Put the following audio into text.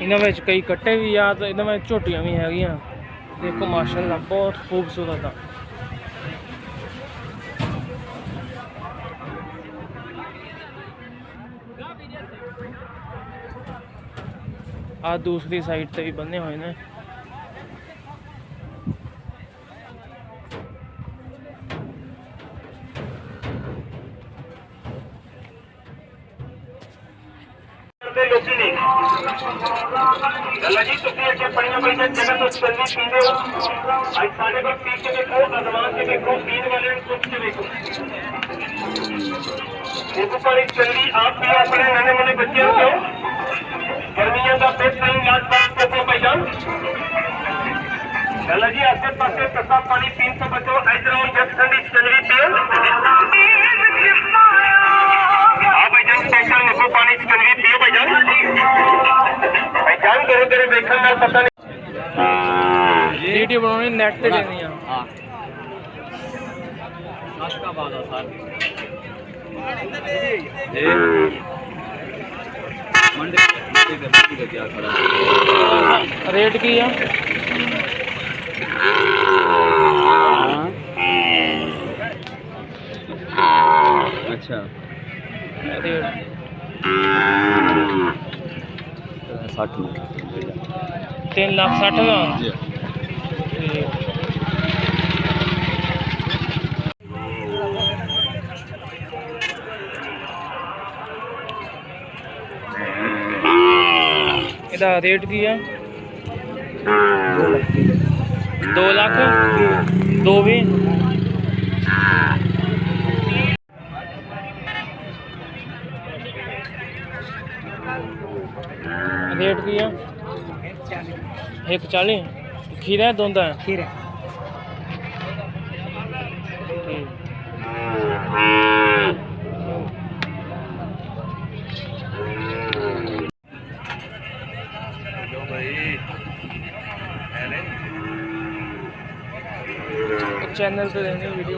इन्हां विच कई कट्टे भी आ तो इन्हां विच झोटियां भी हैगियां। देखो माशाअल्लाह बहुत खूबसूरत आ दूसरी साइड से भी बने हुए ने। जी तुसीं अगे पढ़िया पढ़िया जगह तो चलनी पींदे हो अज साडे कोल पी के देखो अजमा के देखो पीन वाले कुछ के देखो देखो पानी चलनी आप भी अपने नने मुने बच्चे हो गर्मियों का बेहतरीन इलाज बात देखो भाईजान। चलो जी आसे पासे तथा पानी पीन से बचो इधरों जब ठंडी चलनी पियो हाँ भाईजान टेंशन देखो पानी चलनी पियो भाईजान भाईजान तेरे तेरे देखने का पता नहीं वीडियो बनानी नेट पे देनी है। हां का बात है सर मंडी का क्या खड़ा रेट की है अच्छा रेट 60 3,60,000 ਇਹਦਾ रेट की है 2 लाख 2 भी रेट की है 140 खीरा है दोंदा है खीरा चैनल पे देंगे वीडियो।